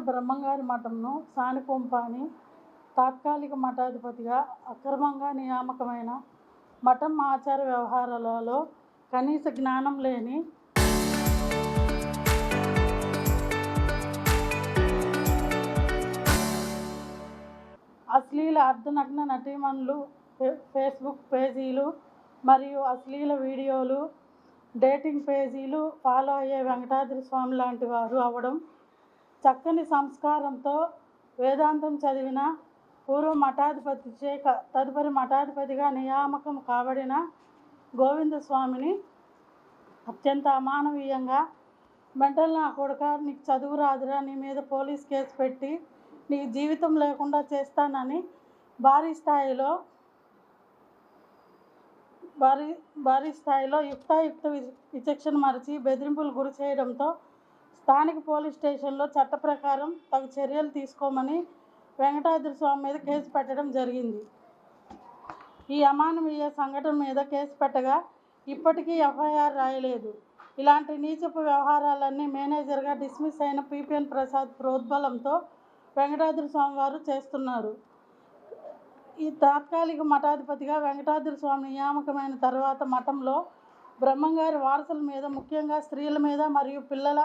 బ్రహ్మంగారి మఠంను సానికొంపాని తాత్కాలిక మఠాధిపతిగా అక్రమంగా నియామకమైన మఠం ఆచార వ్యవహారాలలో కనీస జ్ఞానం లేని అశ్లీల అర్ధనగ్న నటీమణులు, ఫేస్బుక్ పేజీలు మరియు అశ్లీల వీడియోలు, డేటింగ్ పేజీలు ఫాలో అయ్యే వెంకటాద్రి స్వామి లాంటి వారు అవ్వడం, చక్కని సంస్కారంతో వేదాంతం చదివిన పూర్వ మఠాధిపతిచే తదుపరి మఠాధిపతిగా నియామకం కాబడిన గోవిందస్వామిని అత్యంత అమానవీయంగా మెంటల్ నా కొడుక, నీకు చదువు రాదురా, నీ మీద పోలీస్ కేసు పెట్టి నీ జీవితం లేకుండా చేస్తానని భారీ స్థాయిలో యుక్తాయుక్త విచక్షణ మరచి బెదిరింపులు గురి చేయడంతో స్థానిక పోలీస్ స్టేషన్లో చట్ట ప్రకారం తగు చర్యలు తీసుకోమని వెంకటాద్రి స్వామి మీద కేసు పెట్టడం జరిగింది. ఈ అమానవీయ సంఘటన మీద కేసు పెట్టగా ఇప్పటికీ ఎఫ్ఐఆర్ రాయలేదు. ఇలాంటి నీచపు వ్యవహారాలన్నీ మేనేజర్గా డిస్మిస్ అయిన పిపిఎన్ ప్రసాద్ ప్రోద్బలంతో వెంకటాద్రి స్వామి వారు చేస్తున్నారు. ఈ తాత్కాలిక మఠాధిపతిగా వెంకటాద్రి స్వామి నియామకమైన తర్వాత మఠంలో బ్రహ్మంగారి వారసుల మీద, ముఖ్యంగా స్త్రీల మీద మరియు పిల్లల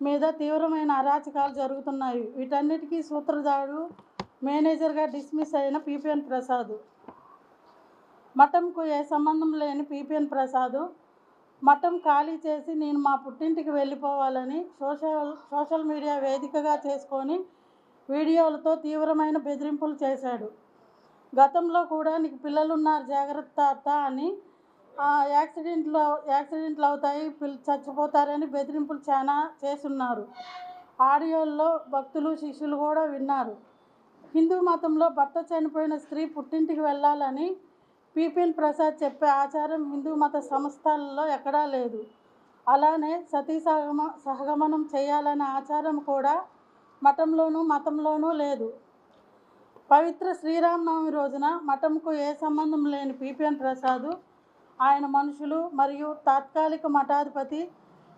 మీద తీవ్రమైన అరాచకాలు జరుగుతున్నాయి. వీటన్నిటికీ సూత్రధారుడు మేనేజర్గా డిస్మిస్ అయిన పిపిఎన్ ప్రసాద్. మఠంకు ఏ సంబంధం లేని పిపిఎన్ ప్రసాద్ మఠం ఖాళీ చేసి నేను మా పుట్టింటికి వెళ్ళిపోవాలని సోషల్ మీడియా వేదికగా చేసుకొని వీడియోలతో తీవ్రమైన బెదిరింపులు చేశాడు. గతంలో కూడా నీకు పిల్లలున్నారు జాగ్రత్త అత్త అని, యాక్సిడెంట్లు అవుతాయి, చచ్చిపోతారని బెదిరింపులు చాలా చేసున్నారు. ఆడియోల్లో భక్తులు శిష్యులు కూడా విన్నారు. హిందూ మతంలో భర్త చనిపోయిన స్త్రీ పుట్టింటికి వెళ్ళాలని పిపిఎన్ ప్రసాద్ చెప్పే ఆచారం హిందూ మత సంస్థల్లో ఎక్కడా లేదు. అలానే సతీ సహగమనం చేయాలనే ఆచారం కూడా మతంలోనూ లేదు. పవిత్ర శ్రీరామనవమి రోజున మఠంకు ఏ సంబంధం లేని పిపిఎన్ ప్రసాద్, ఆయన మనుషులు మరియు తాత్కాలిక మఠాధిపతి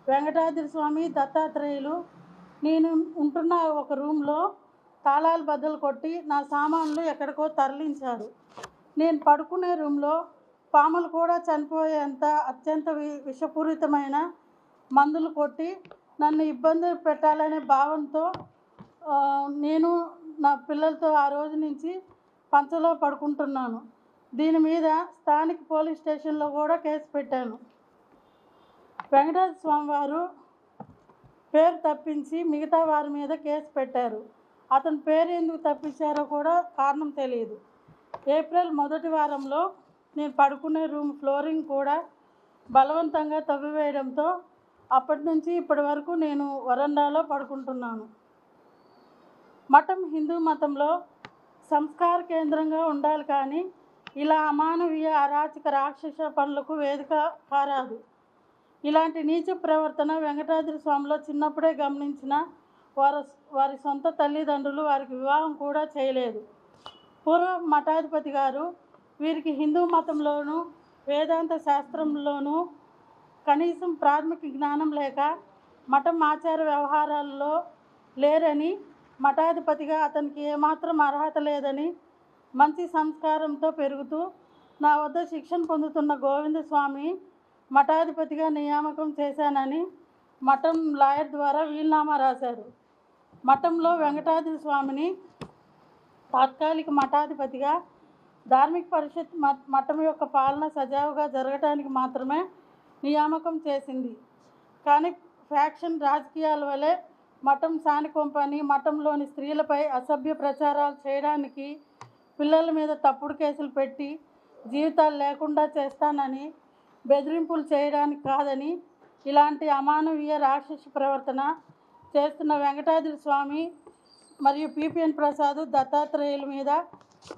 వెంకటాద్రి స్వామి దత్తాత్రేయులు నేను ఉంటున్న ఒక రూమ్లో తాళాలు బద్దలు కొట్టి నా సామాన్లు ఎక్కడికో తరలించారు. నేను పడుకునే రూమ్లో పాములు కూడా చనిపోయేంత అత్యంత విషపూరితమైన మందులు కొట్టి నన్ను ఇబ్బంది పెట్టాలనే భావంతో నేను నా పిల్లలతో ఆ రోజు నుంచి పంచలో పడుకుంటున్నాను. దీని మీద స్థానిక పోలీస్ స్టేషన్లో కూడా కేసు పెట్టాను. వెంకటాద్రి స్వామి వారు పేరు తప్పించి మిగతా వారి మీద కేసు పెట్టారు. అతని పేరు ఎందుకు తప్పించారో కూడా కారణం తెలియదు. ఏప్రిల్ మొదటి వారంలో నేను పడుకునే రూమ్ ఫ్లోరింగ్ కూడా బలవంతంగా తవ్వివేయడంతో అప్పటి నుంచి ఇప్పటి వరకు నేను వరండాలో పడుకుంటున్నాను. మఠం హిందూ మతంలో సంస్కార కేంద్రంగా ఉండాలి కానీ ఇలా అమానవీయ అరాచక రాక్షస పనులకు వేదిక కారాదు. ఇలాంటి నీచ ప్రవర్తన వెంకటాద్రి స్వామిలో చిన్నప్పుడే గమనించిన వారి సొంత తల్లిదండ్రులు వారికి వివాహం కూడా చేయలేదు. పూర్వ మఠాధిపతి గారు వీరికి హిందూ మతంలోనూ వేదాంత శాస్త్రంలోనూ కనీసం ప్రాథమిక జ్ఞానం లేక మఠం ఆచార వ్యవహారాల్లో లేరని, మఠాధిపతిగా అతనికి ఏమాత్రం అర్హత లేదని, మంచి సంస్కారంతో పెరుగుతూ నా వద్ద శిక్షణ పొందుతున్న గోవిందస్వామి మఠాధిపతిగా నియామకం చేశానని మఠం లాయర్ ద్వారా వీలునామా రాశారు. మఠంలో వెంకటాద్రి స్వామిని తాత్కాలిక మఠాధిపతిగా ధార్మిక పరిషత్ మఠం యొక్క పాలన సజావుగా జరగటానికి మాత్రమే నియామకం చేసింది. కానీ ఫ్యాక్షన్ రాజకీయాల వలె మఠం సానికొంపని మఠంలోని స్త్రీలపై అసభ్య ప్రచారాలు చేయడానికి, పిల్లల మీద తప్పుడు కేసులు పెట్టి జీవితాలు లేకుండా చేస్తానని బెదిరింపులు చేయడానికి కాదని, ఇలాంటి అమానవీయ రాక్షస ప్రవర్తన చేస్తున్న వెంకటాద్రి స్వామి మరియు పిపిఎన్ ప్రసాద్ దత్తాత్రేయుల మీద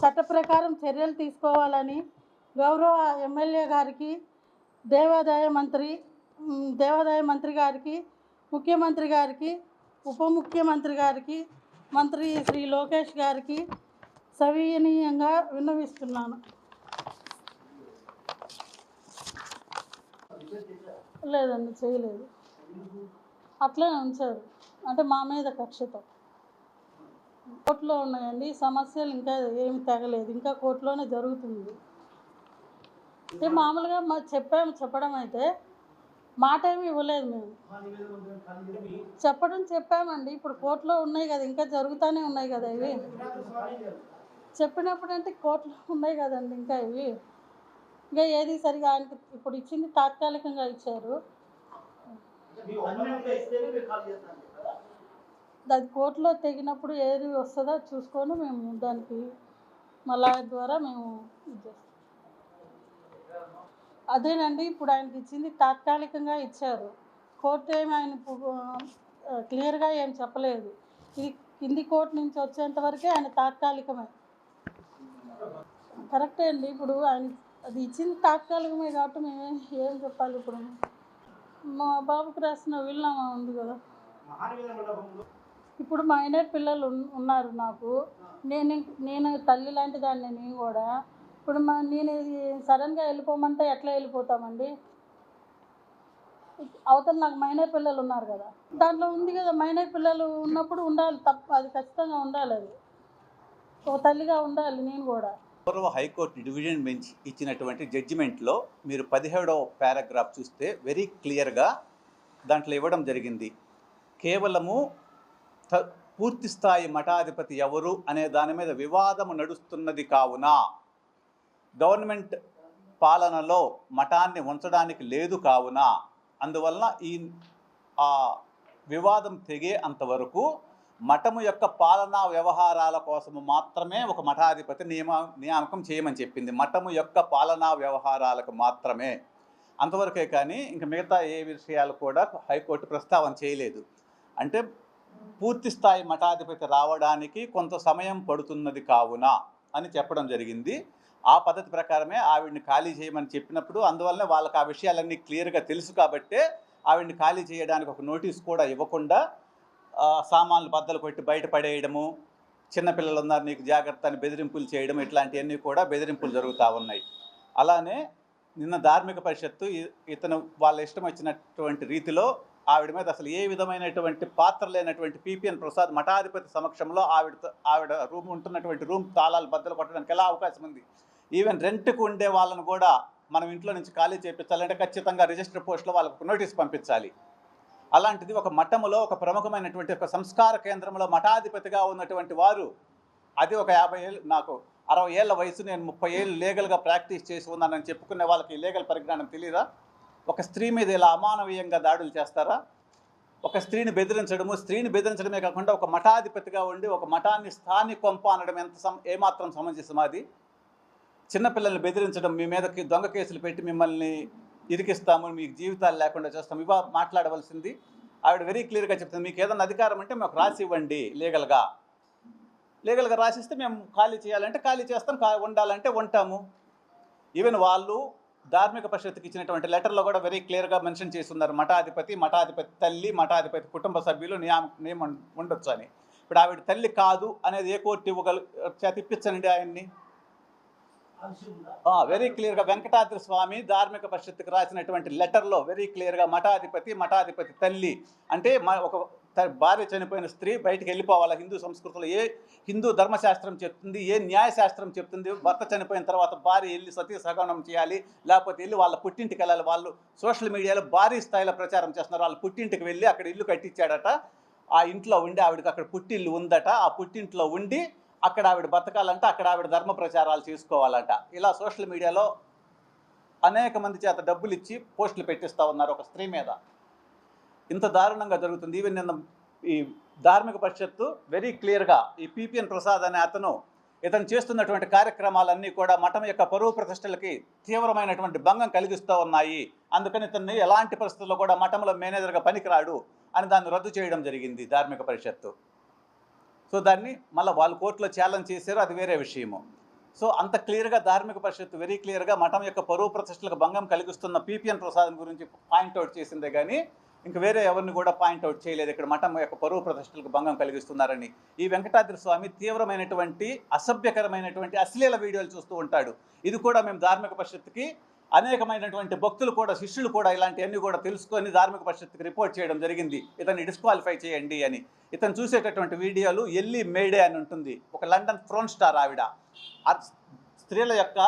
చట్ట ప్రకారం చర్యలు తీసుకోవాలని గౌరవ ఎమ్మెల్యే గారికి, దేవాదాయ మంత్రి గారికి, ముఖ్యమంత్రి గారికి, ఉప ముఖ్యమంత్రి గారికి, మంత్రి శ్రీ లోకేష్ గారికి సవినీయంగా విన్నవిస్తున్నాను. లేదండి, చేయలేదు. అట్లే ఉంచారు. అంటే మా మీద కక్షతో. కోర్టులో ఉన్నాయండి. సమస్యలు ఇంకా ఏమి తెగలేదు, ఇంకా కోర్టులోనే జరుగుతుంది. అంటే మామూలుగా చెప్పడం అయితే మాట ఏమి ఇవ్వలేదు మేము. చెప్పామండి. ఇప్పుడు కోర్టులో ఉన్నాయి కదా, ఇంకా జరుగుతూనే ఉన్నాయి కదా ఇవి. చెప్పినప్పుడు అంటే కోర్టులో ఉన్నాయి కదండి ఇంకా ఇవి. ఇంకా ఏది సరిగా ఆయనకి ఇప్పుడు ఇచ్చింది తాత్కాలికంగా ఇచ్చారు. అది కోర్టులో తెగినప్పుడు ఏది వస్తుందో చూసుకొని మేము దానికి మళ్ళా ద్వారా మేము ఇది చేస్తాం. అదేనండి, ఇప్పుడు ఆయనకి ఇచ్చింది తాత్కాలికంగా ఇచ్చారు. కోర్టు ఏమి ఆయన క్లియర్గా ఏం చెప్పలేదు. ఇది కింది కోర్టు నుంచి వచ్చేంత వరకే ఆయన తాత్కాలికమే. కరెక్టే అండి. ఇప్పుడు ఆయన అది ఇచ్చింది తాత్కాలికమే కాబట్టి మేము ఏం చెప్పాలి. ఇప్పుడు మా బాబుకు రాసిన వీలునామా ఉంది కదా. ఇప్పుడు మైనర్ పిల్లలు ఉన్నారు నాకు. నేను తల్లి లాంటి దాన్ని. నేను కూడా ఇప్పుడు నేను సడన్గా వెళ్ళిపోమంటే ఎట్లా వెళ్ళిపోతామండి? అవతల నాకు మైనర్ పిల్లలు ఉన్నారు కదా, దాంట్లో ఉంది కదా, మైనర్ పిల్లలు ఉన్నప్పుడు ఉండాలి, తప్ప అది ఖచ్చితంగా ఉండాలి. అది ఒక తల్లిగా ఉండాలి నేను కూడా. పూర్వ హైకోర్టు డివిజన్ బెంచ్ ఇచ్చినటువంటి జడ్జిమెంట్లో మీరు 17వ పారాగ్రాఫ్ చూస్తే వెరీ క్లియర్గా దాంట్లో ఇవ్వడం జరిగింది. కేవలము పూర్తి స్థాయి మఠాధిపతి ఎవరు అనే దాని మీద వివాదము నడుస్తున్నది కావున గవర్నమెంట్ పాలనలో మఠాన్ని ఉంచడానికి లేదు కావున అందువలన ఆ వివాదం తెగే అంతవరకు మఠము యొక్క పాలనా వ్యవహారాల కోసము మాత్రమే ఒక మఠాధిపతి నియామకం చేయమని చెప్పింది. మఠము యొక్క పాలనా వ్యవహారాలకు మాత్రమే, అంతవరకే. కానీ ఇంకా మిగతా ఏ విషయాలు కూడా హైకోర్టు ప్రస్తావన చేయలేదు. అంటే పూర్తి స్థాయి మఠాధిపతి రావడానికి కొంత సమయం పడుతున్నది కావున అని చెప్పడం జరిగింది. ఆ పద్ధతి ప్రకారమే ఆవిడ్ని ఖాళీ చేయమని చెప్పినప్పుడు అందువల్లనే వాళ్ళకి ఆ విషయాలన్నీ క్లియర్గా తెలుసు కాబట్టే ఆవిడ్ని ఖాళీ చేయడానికి ఒక నోటీస్ కూడా ఇవ్వకుండా సామాన్లు బద్దలు కొట్టి బయటపడేయడము, చిన్నపిల్లలు ఉన్నారు నీకు జాగ్రత్త అని బెదిరింపులు చేయడం, ఇట్లాంటివన్నీ కూడా బెదిరింపులు జరుగుతూ ఉన్నాయి. అలానే నిన్న ధార్మిక పరిషత్తు ఇతను వాళ్ళ ఇష్టం వచ్చినటువంటి రీతిలో ఆవిడ మీద అసలు ఏ విధమైనటువంటి పాత్ర లేనటువంటి పిపిఎన్ ప్రసాద్ మఠాధిపతి సమక్షంలో ఆవిడ రూమ్ ఉంటున్నటువంటి రూమ్ తాళాలు బద్దలు కొట్టడానికి ఎలా అవకాశం ఉంది? ఈవెన్ రెంట్కు ఉండే వాళ్ళను కూడా మనం ఇంట్లో నుంచి ఖాళీ చేయించాలంటే ఖచ్చితంగా రిజిస్టర్ పోస్ట్లో వాళ్ళకు నోటీస్ పంపించాలి. అలాంటిది ఒక మఠములో ఒక ప్రముఖమైనటువంటి ఒక సంస్కార కేంద్రంలో మఠాధిపతిగా ఉన్నటువంటి వారు, అది ఒక 50 ఏళ్ళు, నాకు 60 ఏళ్ళ వయసు, నేను 30 ఏళ్ళు లీగల్గా ప్రాక్టీస్ చేసి ఉన్నానని చెప్పుకునే వాళ్ళకి లీగల్ పరిజ్ఞానం తెలియదా? ఒక స్త్రీ మీద ఇలా అమానవీయంగా దాడులు చేస్తారా? ఒక స్త్రీని బెదిరించడమే కాకుండా ఒక మఠాధిపతిగా ఉండి ఒక మఠాన్ని స్థానికొంప అనడం ఏమాత్రం సమంజసం? అది చిన్నపిల్లల్ని బెదిరించడం, మీ మీదకి దొంగ కేసులు పెట్టి మిమ్మల్ని ఇరికిస్తాము, మీకు జీవితాలు లేకుండా చేస్తాము, ఇవా మాట్లాడవలసింది? ఆవిడ వెరీ క్లియర్గా చెప్తుంది, మీకు ఏదైనా అధికారం అంటే మాకు రాసి ఇవ్వండి, లీగల్గా రాసిస్తే మేము ఖాళీ చేయాలంటే ఖాళీ చేస్తాం, ఉండాలంటే ఉంటాము. ఈవెన్ వాళ్ళు ధార్మిక పరిషత్తుకి ఇచ్చినటువంటి లెటర్లో కూడా వెరీ క్లియర్గా మెన్షన్ చేసి ఉన్నారు, మఠాధిపతి తల్లి, మఠాధిపతి కుటుంబ సభ్యులు నియమం ఉండొచ్చు అని. ఇప్పుడు ఆవిడ తల్లి కాదు అనేది ఏ కోర్టు ఇప్పించండి ఆయన్ని. వెరీ క్లియర్గా వెంకటాద్రి స్వామి ధార్మిక పరిషత్తుకు రాసినటువంటి లెటర్లో వెరీ క్లియర్గా మఠాధిపతి తల్లి అంటే ఒక భార్య చనిపోయిన స్త్రీ బయటికి వెళ్ళిపోవాలి. హిందూ సంస్కృతిలో ఏ హిందూ ధర్మశాస్త్రం చెప్తుంది, ఏ న్యాయశాస్త్రం చెప్తుంది? భర్త చనిపోయిన తర్వాత భార్య వెళ్ళి సతీ సహగమనం చేయాలి, లేకపోతే వెళ్ళి వాళ్ళ పుట్టింటికి వెళ్ళాలి. వాళ్ళు సోషల్ మీడియాలో భారీ స్థాయిలో ప్రచారం చేస్తున్నారు. వాళ్ళ పుట్టింటికి వెళ్ళి అక్కడ ఇల్లు కట్టించాడట, ఆ ఇంట్లో ఉండి ఆవిడకి అక్కడ పుట్టిల్లు ఉందట, ఆ పుట్టింట్లో ఉండి అక్కడ ఆవిడ బతకాలంట, అక్కడ ఆవిడ ధర్మ ప్రచారాలు చేసుకోవాలంట. ఇలా సోషల్ మీడియాలో అనేక మంది చేత డబ్బులు ఇచ్చి పోస్టులు పెట్టిస్తూ ఉన్నారు ఒక స్త్రీ మీద. ఇంత దారుణంగా జరుగుతుంది. ఈవెన్ నిన్న ఈ ధార్మిక పరిషత్తు వెరీ క్లియర్గా ఈ పిపిఎన్ ప్రసాద్ అనే ఇతను చేస్తున్నటువంటి కార్యక్రమాలన్నీ కూడా మఠం యొక్క పరువు ప్రతిష్టలకి తీవ్రమైనటువంటి భంగం కలిగిస్తూ ఉన్నాయి, అందుకని ఇతన్ని ఎలాంటి పరిస్థితుల్లో కూడా మఠంలో మేనేజర్గా పనికిరాడు అని దాన్ని రద్దు చేయడం జరిగింది ధార్మిక పరిషత్తు. సో దాన్ని మళ్ళీ వాళ్ళు కోర్టులో ఛాలెంజ్ చేశారు, అది వేరే విషయము. సో అంత క్లియర్గా ధార్మిక పరిషత్తు వెరీ క్లియర్గా మఠం యొక్క పరువు ప్రతిష్టలకు భంగం కలిగిస్తున్న పిపిఎన్ ప్రసాద్ గురించి పాయింట్అవుట్ చేసిందే కానీ ఇంక వేరే ఎవరిని కూడా పాయింట్అవుట్ చేయలేదు. ఇక్కడ మఠం యొక్క పరువు ప్రతిష్టలకు భంగం కలిగిస్తున్నారని ఈ వెంకటాద్రి స్వామి తీవ్రమైనటువంటి అసభ్యకరమైనటువంటి అశ్లీల వీడియోలు చూస్తూ ఉంటాడు. ఇది కూడా మేము ధార్మిక పరిషత్తుకి అనేకమైనటువంటి భక్తులు కూడా, శిష్యులు కూడా ఇలాంటివన్నీ కూడా తెలుసుకొని ధార్మిక పరిషత్కి రిపోర్ట్ చేయడం జరిగింది, ఇతన్ని డిస్క్వాలిఫై చేయండి అని. ఇతను చూసేటటువంటి వీడియోలు ఎల్లి మేడే అని ఉంటుంది, ఒక లండన్ ఫ్రోన్ స్టార్ ఆవిడ, స్త్రీల యొక్క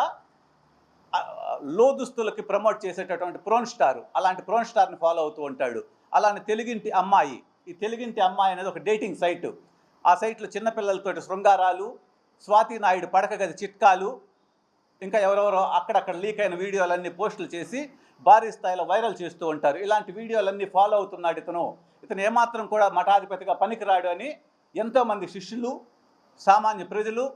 లోదుస్తులకి ప్రమోట్ చేసేటటువంటి ప్రోన్ స్టార్, అలాంటి ప్రోన్ స్టార్ని ఫాలో అవుతూ ఉంటాడు. అలానే తెలుగింటి అమ్మాయి, ఈ తెలుగింటి అమ్మాయి అనేది ఒక డేటింగ్ సైటు. ఆ సైట్లో చిన్నపిల్లలతోటి శృంగారాలు, స్వాతి నాయుడు పడక గది చిట్కాలు, ఇంకా ఎవరెవరో అక్కడక్కడ లీక్ అయిన వీడియోలన్నీ పోస్టులు చేసి భారీ స్థాయిలో వైరల్ చేస్తూ ఉంటారు. ఇలాంటి వీడియోలన్నీ ఫాలో అవుతున్నాడు ఇతను ఏమాత్రం కూడా మఠాధిపతిగా పనికిరాడు అని ఎంతోమంది శిష్యులు, సామాన్య ప్రజలు,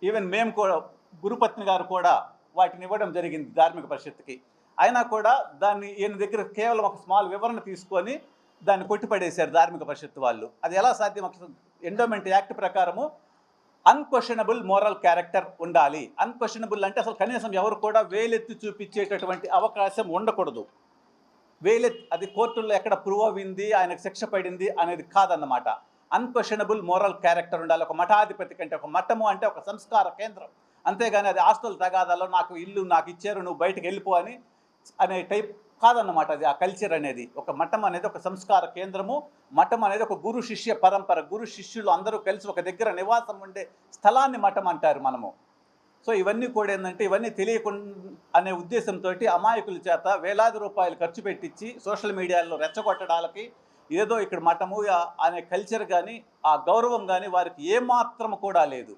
ఈవెన్ మేము కూడా, గురుపత్ని గారు కూడా వాటిని ఇవ్వడం జరిగింది ధార్మిక పరిషత్తుకి. అయినా కూడా దాన్ని ఈయన దగ్గర కేవలం ఒక స్మాల్ వివరణ తీసుకొని దాన్ని కొట్టిపడేశారు ధార్మిక పరిషత్తు వాళ్ళు. అది ఎలా సాధ్యం? ఎండోమెంట్ యాక్ట్ ప్రకారము అన్క్వశ్చనబుల్ మోరల్ క్యారెక్టర్ ఉండాలి. అన్క్వశ్చనబుల్ అంటే అసలు కనీసం ఎవరు కూడా వేలెత్తి చూపించేటటువంటి అవకాశం ఉండకూడదు. అది కోర్టుల్లో ఎక్కడ ప్రూవ్ అయింది, ఆయనకు శిక్ష పడింది అనేది కాదన్నమాట. అన్క్వశ్చనబుల్ మోరల్ క్యారెక్టర్ ఉండాలి ఒక మఠాధిపతి కంటే. ఒక మఠము అంటే ఒక సంస్కార కేంద్రం, అంతేగాని అది ఆస్తుల తగాదాలో నాకు ఇల్లు నాకు ఇచ్చారు నువ్వు బయటకు వెళ్ళిపో అనే టైప్ కాదన్నమాట. అది ఆ కల్చర్ అనేది. ఒక మఠం అనేది ఒక సంస్కార కేంద్రము, మఠం అనేది ఒక గురు శిష్య పరంపర, గురు శిష్యులు అందరూ కలిసి ఒక దగ్గర నివాసం ఉండే స్థలాన్ని మఠం అంటారు మనము. సో ఇవన్నీ కూడా ఏంటంటే, ఇవన్నీ తెలియకుండా అనే ఉద్దేశంతో అమాయకుల చేత వేలాది రూపాయలు ఖర్చు పెట్టించి సోషల్ మీడియాలో రెచ్చగొట్టడానికి ఏదో ఇక్కడ మఠము అనే కల్చర్ కానీ ఆ గౌరవం కానీ వారికి ఏమాత్రం కూడా లేదు.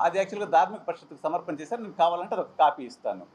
అది యాక్చువల్గా ధార్మిక పరిషత్తుకు సమర్పణ చేశారు. నేను కావాలంటే అదొక కాపీ ఇస్తాను.